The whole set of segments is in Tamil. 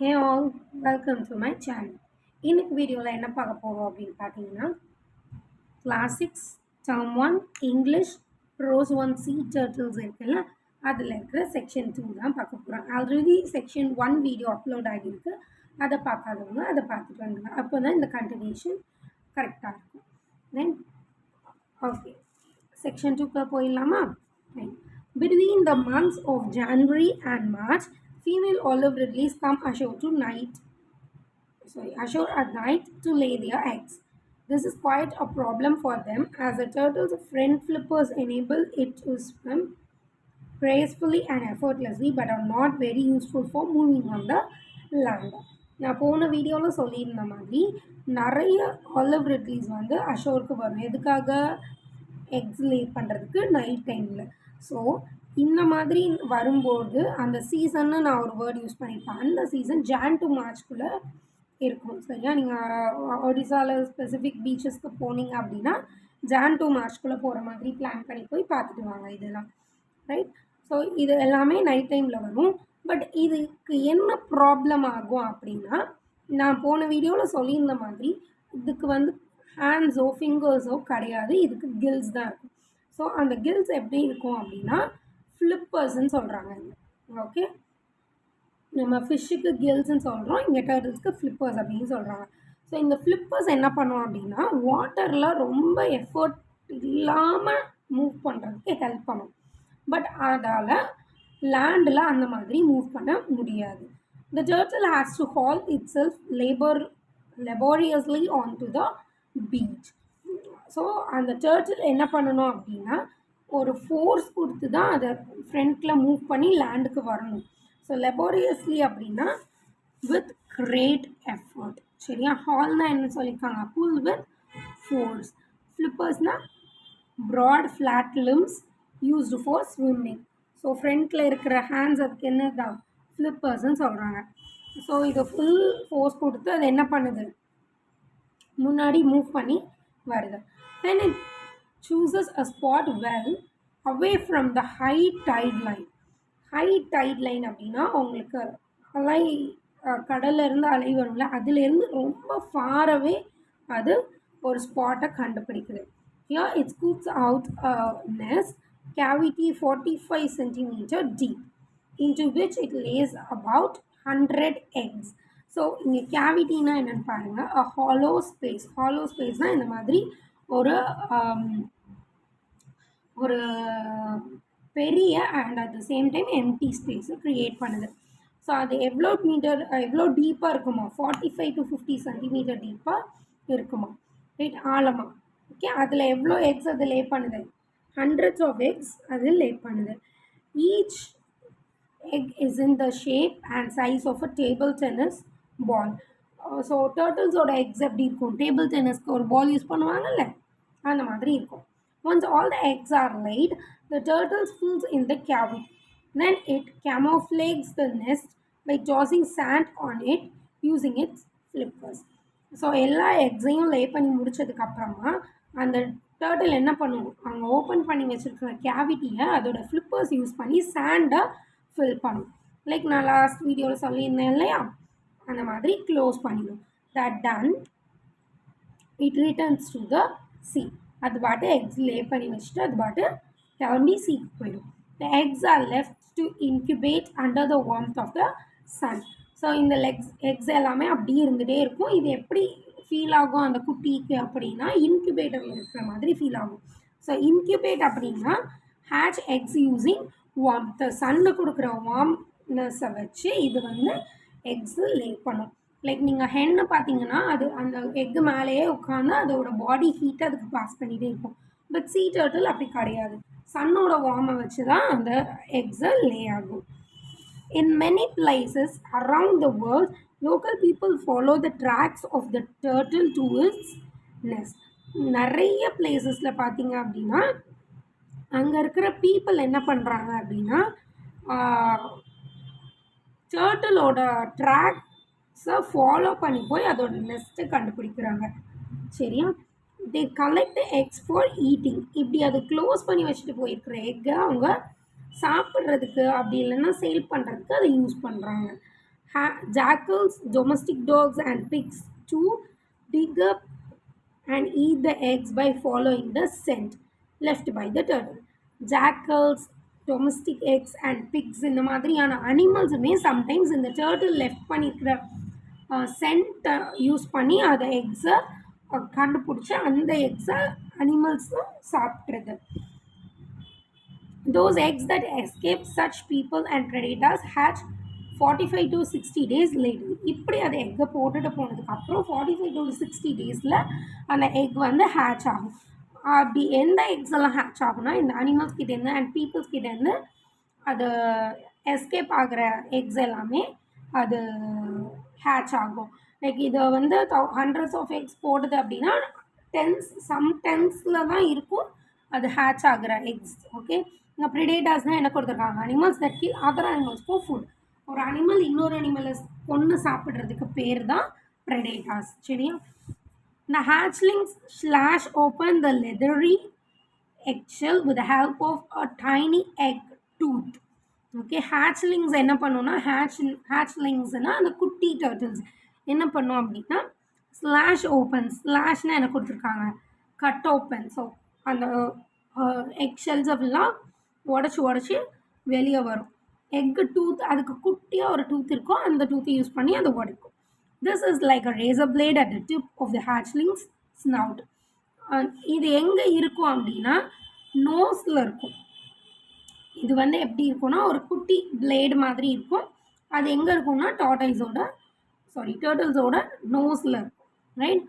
Hey all, welcome to my channel. இன்னைக்கு வீடியோவில் என்ன பார்க்க போகிறோம் அப்படின்னு பார்த்தீங்கன்னா classics term 1 English rose 1C turtles இருக்குல்ல அதில் இருக்கிற செக்ஷன் 2 தான் பார்க்க போகிறோம். ஆல்ரெடி செக்ஷன் 1 வீடியோ அப்லோட் ஆகியிருக்கு. அதை பார்க்காதவங்க அதை பார்த்துட்டு வந்துங்க. அப்போ தான் இந்த கண்டினியூஷன் கரெக்டாக இருக்கும். தென் ஓகே, செக்ஷன் 2க்கு போயிடலாமா? Between the months of January and March, female olive ridleys come ashore at night to lay their eggs. This is quite a problem for them as the turtle's front flippers enable it to swim gracefully and effortlessly but are not very useful for moving on the land. நான் போன வீடியோவில் சொல்லியிருந்த மாதிரி நிறைய ஆலிவ் ரிட்லீஸ் வந்து அஷோருக்கு வரும். எதுக்காக? எக்ஸ் லே பண்ணுறதுக்கு நைட் டைமில். ஸோ இந்த மாதிரி வரும்போது அந்த சீசன்னு நான் ஒரு வேர்ட் யூஸ் பண்ணியிருப்பேன். அந்த சீசன் ஜான் டு மார்ச்குள்ளே இருக்கும். சரியா? நீங்கள் ஒடிசாவில் ஸ்பெசிஃபிக் பீச்சஸ்க்கு போனீங்க அப்படின்னா ஜான் டு மார்ச்குள்ளே போகிற மாதிரி பிளான் பண்ணி போய் பார்த்துட்டு வாங்க இதெல்லாம். ரைட்? ஸோ இது எல்லாமே நைட் டைமில் வரும். பட் இதுக்கு என்ன ப்ராப்ளம் ஆகும் அப்படின்னா, நான் போன வீடியோவில் சொல்லியிருந்த மாதிரி இதுக்கு வந்து ஹேண்ட்ஸோ ஃபிங்கர்ஸோ கிடையாது, இதுக்கு கில்ஸ் தான் இருக்கும். ஸோ அந்த கில்ஸ் எப்படி இருக்கும் அப்படின்னா ஃப்ளிப்பர்ஸ்ன்னு சொல்கிறாங்க. ஓகே, நம்ம ஃபிஷ்ஷுக்கு கில்ஸ்ன்னு சொல்கிறோம், இங்கே டர்ட்டில்ஸ்க்கு ஃப்ளிப்பர்ஸ் அப்படின்னு சொல்கிறாங்க. ஸோ இந்த ஃப்ளிப்பர்ஸ் என்ன பண்ணுவோம் அப்படின்னா வாட்டரில் ரொம்ப எஃபர்ட் இல்லாமல் மூவ் பண்ணுறதுக்கு ஹெல்ப் பண்ணும். பட் அதால் லேண்டில் அந்த மாதிரி மூவ் பண்ண முடியாது. The turtle has to haul itself laboriously onto the beach. So அந்த டர்ட்டில் என்ன பண்ணணும் அப்படின்னா ஒரு ஃபோர்ஸ் கொடுத்து தான் அதை ஃப்ரண்ட்டில் மூவ் பண்ணி லேண்டுக்கு வரணும். ஸோ லெபோரியஸ்லி அப்படின்னா வித் கிரேட் எஃபர்ட். சரியா? ஹால்னால் என்ன சொல்லியிருக்காங்க? Pull with force. ஃப்ளிப்பர்ஸ்னால் broad flat limbs used for swimming. So ஃப்ரண்ட்டில் இருக்கிற ஹேண்ட்ஸ் அதுக்கு என்ன தான் ஃப்ளிப்பர்ஸ்ன்னு சொல்கிறாங்க. ஸோ இதை ஃபுல் ஃபோர்ஸ் கொடுத்து அது என்ன பண்ணுது? முன்னாடி மூவ் பண்ணி வருது. Then it chooses a spot well away from the high tide line. High tide line அப்படின்னா உங்களுக்கு அலை கடல்லேருந்து அலை வரும்ல, அதுலேருந்து ரொம்ப ஃபாரவே அது ஒரு ஸ்பாட்டை கண்டுபிடிக்குது. Here it scoops out a nest cavity 45 cm deep into which it lays about 100 eggs. So இங்கே கேவிட்டினா என்னென்னு பாருங்கள். Hollow space. ஹாலோ ஸ்பேஸ்னால் இந்த மாதிரி ஒரு ஒரு பெரிய and at the same time empty ஸ்பேஸை க்ரியேட் பண்ணுது. ஸோ அது எவ்வளோ டீப்பாக இருக்குமா? 45 to 50 சென்டிமீட்டர் டீப்பாக இருக்குமா? ரைட்? ஆழமாக. ஓகே, அதில் எவ்வளோ எக்ஸ் அது லே பண்ணுது? ஹண்ட்ரட்ஸ் ஆஃப் எக்ஸ் அது லே பண்ணுது. Each egg is in the shape and size of a table tennis ball. So டர்ட்டில்ஸோட எக்ஸ் எப்படி இருக்கும்? டேபிள் டென்னிஸ்க்கு ஒரு பால் யூஸ் பண்ணுவாங்கல்ல, அந்த மாதிரி இருக்கும். Once all the eggs are laid, the turtle fills in the cavity. Then it camouflages the nest by tossing sand on it using its flippers. So எல்லா எக்ஸையும் லே பண்ணி முடிச்சதுக்கப்புறமா அந்த டர்ட்டில் என்ன பண்ணுவோம்? அங்கே ஓப்பன் பண்ணி வச்சுருக்கிற கேவிட்டியை அதோட ஃப்ளிப்பர்ஸ் யூஸ் பண்ணி சாண்டை ஃபில் பண்ணும். லைக் நான் லாஸ்ட் வீடியோவில் சொல்லியிருந்தேன் இல்லையா, அந்த மாதிரி க்ளோஸ் பண்ணிடும். That done it returns to the C. அது பாட்டு எக்ஸ் லே பண்ணி வச்சுட்டு அது பாட்டு கிளம்பி சீக்கு போயிடும். The eggs are left to incubate under the warmth of the sun. So இந்த எக்ஸ் எல்லாமே அப்படியே இருந்துகிட்டே இருக்கும். இது எப்படி ஃபீல் ஆகும் அந்த குட்டிக்கு அப்படின்னா இன்குபேட்டரில் இருக்கிற மாதிரி ஃபீல் ஆகும். ஸோ இன்குபேட் அப்படின்னா ஹேட்ச் எக்ஸ் யூஸிங் வார்ம்த். சன்னு கொடுக்குற வார்ம்னஸை வச்சு இது வந்து எக்ஸு லே பண்ணும். லைக் நீங்கள் ஹென்னு பார்த்தீங்கன்னா அது அந்த எக்கு மேலேயே உட்காந்து அதோட பாடி ஹீட்டை அதுக்கு பாஸ் பண்ணிகிட்டே இருக்கும். பட் சீ டர்ட்டில் அப்படி கிடையாது. சன்னோட வார்மை வச்சு தான் அந்த எக்ஸை லே ஆகும். In many places around the world, local people follow the tracks of the turtle to its nest. நிறைய பிளேசஸில் பார்த்தீங்க அப்படின்னா அங்கே இருக்கிற பீப்புள் என்ன பண்ணுறாங்க அப்படின்னா டர்ட்டிலோட ட்ராக்ஸை ஃபாலோ பண்ணி போய் அதோட நெஸ்ட்டை கண்டுபிடிக்கிறாங்க. சரியா? தே கலெக்ட் எக்ஸ் ஃபார் ஈட்டிங். இப்படி அது க்ளோஸ் பண்ணி வச்சுட்டு போயிருக்கிற எக்கை அவங்க சாப்பிட்றதுக்கு அப்படி இல்லைன்னா சேல் பண்ணுறதுக்கு அதை யூஸ் பண்ணுறாங்க. Jackals, domestic dogs, and pigs to dig up and eat the eggs by following the scent left by the turtle. Jackals, domestic eggs, and pigs இந்த மாதிரியான அனிமல்ஸுமே சம்டைம்ஸ் இந்த டேர்ட்டில் லெஃப்ட் பண்ணியிருக்கிற சென்ட் யூஸ் பண்ணி அதை எக்ஸை கண்டுபிடிச்சி அந்த எக்ஸை அனிமல்ஸும் சாப்பிட்றது. Those eggs that escape such people and predators hatch 45 to 60 days later. இப்படி அதை எக்கை போட்டுட்டு போனதுக்கப்புறம் 45 to 60 டேஸில் அந்த எக் வந்து ஹேட்ச் ஆகும். அப்படி எந்த எக்ஸ் எல்லாம் ஹேட்ச் ஆகும்னா இந்த அனிமல்ஸ் கிட்டேருந்து அண்ட் பீப்புள்ஸ் கிட்டேருந்து அது எஸ்கேப் ஆகிற எக்ஸ் எல்லாமே அது ஹேட்ச் ஆகும். லைக் இதை வந்து ஹண்ட்ரட்ஸ் ஆஃப் எக்ஸ் போடுது அப்படின்னா சம் டென்ஸில் தான் இருக்கும் அது ஹேட்ச் ஆகிற எக்ஸ். ஓகே, இங்கே ப்ரிடேட்டர்ஸ்னால் என்ன கொடுத்துருக்காங்க? அனிமல்ஸ் தட் கில் அதர் அனிமல்ஸ்க்கும் ஃபுட். ஒரு அனிமல் இன்னொரு அனிமலை கொன்று சாப்பிட்றதுக்கு பேர் தான் ப்ரெடேட்டர்ஸ். சரியா? The hatchlings slash open the leathery eggshell with the help of a tiny egg tooth. Okay, hatchlings என்ன பண்ணுன்னா hatchlingsனா அந்த குட்டி டர்ட்டில்ஸ் என்ன பண்ணும் அப்படின்னா ஸ்லாஷ் ஓப்பன். ஸ்லாஷ்னா என்ன கொடுத்துருக்காங்க? Cut open. ஸோ அந்த எக்ஷெல்ஸ் அப்படிலாம் உடச்சி வெளியே வரும். எக்கு டூத், அதுக்கு குட்டியாக ஒரு டூத் இருக்கும், அந்த டூத்தை யூஸ் பண்ணி அதை உடைக்கும். This is like a razor blade at the tip of the hatchling's snout. இது எங்கே இருக்கும் அப்படின்னா நோஸில் இருக்கும். இது வந்து எப்படி இருக்கும்னா ஒரு குட்டி பிளேடு மாதிரி இருக்கும். அது எங்கே இருக்கும்னா டர்ட்டில்ஸோட நோஸில் இருக்கும். Right?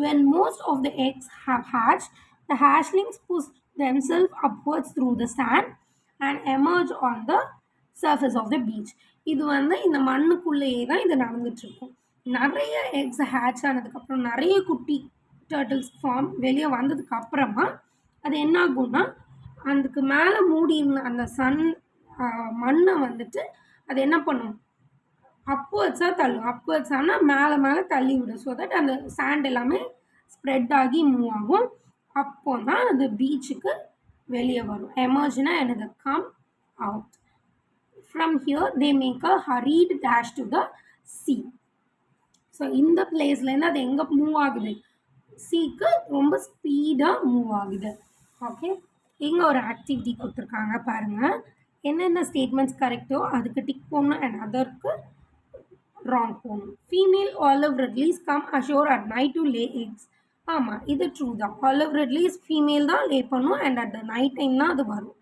When most of the eggs have hatched, the hatchlings push themselves upwards through the sand and emerge on the surface of the beach. இது வந்து இந்த மண்ணுக்குள்ளேயே தான் இது நடந்துட்டுருக்கும். நிறைய எக்ஸ் ஹேட்ச் ஆனதுக்கப்புறம் நிறைய குட்டி டர்ட்டில்ஸ் ஃபார்ம் வெளியே வந்ததுக்கப்புறமா அது என்ன ஆகும்னா அதுக்கு மேலே மூடி அந்த மண்ணை வந்துட்டு அது என்ன பண்ணும்? அப்வர்ட்ஸாக தள்ளும். அப்வர்ட்ஸானால் மேலே தள்ளி விடும். ஸோ தட் அந்த சாண்ட் எல்லாமே ஸ்ப்ரெட் ஆகி மூவ் ஆகும். அப்போ தான் அது பீச்சுக்கு வெளியே வரும். எமர்ஜ்னா எனது come out. From here they make a hurried dash to the sea. So இந்த பிளேஸ்லேருந்து அது எங்கே மூவ் ஆகுது? சீக்கு ரொம்ப ஸ்பீடாக மூவ் ஆகுது. ஓகே, இங்கே ஒரு ஆக்டிவிட்டி கொடுத்துருக்காங்க பாருங்கள். என்னென்ன ஸ்டேட்மெண்ட்ஸ் கரெக்டோ அதுக்கு டிக் போடணும் அண்ட் அதற்கு ராங் போகணும். Female olive ridleys come ashore at night to Leh X. ஆமாம், இது ட்ரூ தான். ஆலிவ் ரிட்லீஸ் ஃபீமேல் தான் லே பண்ணும் and at the night time தான் அது வரும்.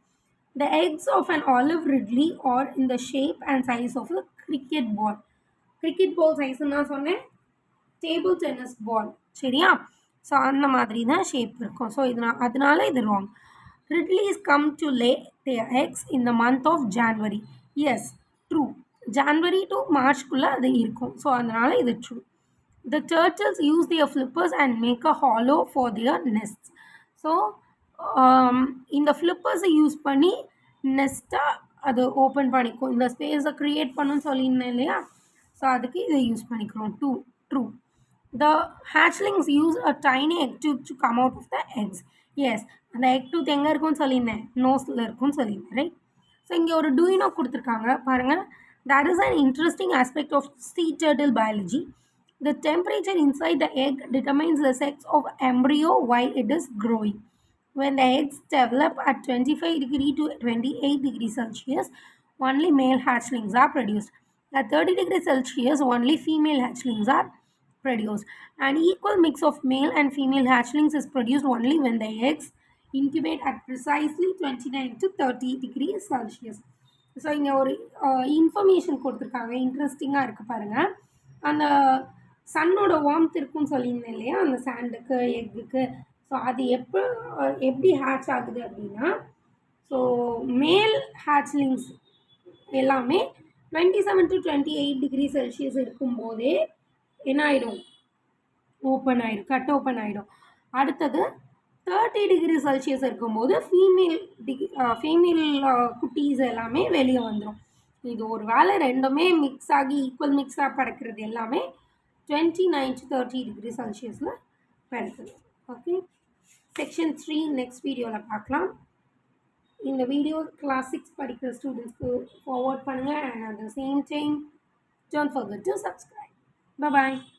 The eggs of an olive ridley are in the shape and size of a cricket ball. Cricket ball size நான் சொன்னேன் டேபிள் டென்னிஸ் பால். சரியா? ஸோ அந்த மாதிரி தான் ஷேப் இருக்கும். ஸோ அதனால இது wrong. Ridleys come to lay their eggs in the month of January. Yes, true. January to மார்ச்குள்ளே அது இருக்கும். ஸோ அதனால இது true. The turtles use their flippers and make a hollow for their nests. So இந்த ஃப்ளிப்பர்ஸை யூஸ் பண்ணி நெஸ்ட்டாக அது ஓப்பன் பண்ணிக்கும். இந்த ஸ்பேஸை க்ரியேட் பண்ணுன்னு சொல்லியிருந்தேன் இல்லையா? ஸோ அதுக்கு இதை யூஸ் பண்ணிக்கிறோம். True. The hatchlings use a tiny egg tooth to come out of the eggs. Yes, அந்த எக் டூத் எங்கே இருக்கும்னு சொல்லியிருந்தேன்? நோஸில் இருக்கும்னு சொல்லியிருந்தேன். ரைட்? ஸோ இங்கே ஒரு டூயினோ கொடுத்துருக்காங்க பாருங்கள். That is an interesting aspect of sea turtle biology. The temperature inside the egg determines the sex of embryo while it is growing. When the eggs develop at 25 degree to 28 degrees Celsius, only male hatchlings are produced. At 30 degrees Celsius, only female hatchlings are produced. An equal mix of male and female hatchlings is produced only when the eggs incubate at precisely 29 to 30 degrees Celsius. So இங்கே ஒரு இன்ஃபர்மேஷன் கொடுத்துருக்காங்க, இன்ட்ரெஸ்டிங்காக இருக்குது பாருங்கள். அந்த சன்னோட வார்ம்த் இருக்குன்னு சொல்லியிருந்தேன் இல்லையா அந்த சாண்டுக்கு எக்குக்கு. ஸோ அது எப்படி ஹேட்ச் ஆகுது அப்படின்னா, ஸோ மேல் ஹேட்ச்லிங்ஸ் எல்லாமே 27 to 28 டிகிரி செல்சியஸ் இருக்கும்போதே என்ன ஆகிடும்? ஓப்பன் ஆகிடும், கட் ஓப்பன் ஆகிடும். அடுத்தது 30 டிகிரி செல்சியஸ் இருக்கும்போது ஃபீமேல் குட்டீஸ் எல்லாமே வெளியே வந்துடும். இது ஒரு வேளை ரெண்டுமே மிக்ஸ் ஆகி ஈக்குவல் மிக்ஸாக பறக்கிறது எல்லாமே 29 to 30 டிகிரி செல்சியஸில் பறக்குது. ஓகே, செக்ஷன் 3 நெக்ஸ்ட் வீடியோவில் பார்க்கலாம். இந்த வீடியோ கிளாஸ் 6 படிக்கிற ஸ்டூடெண்ட்ஸ்க்கு ஃபார்வர்ட் பண்ணுங்கள். And at the same time Don't forget to subscribe. Bye bye.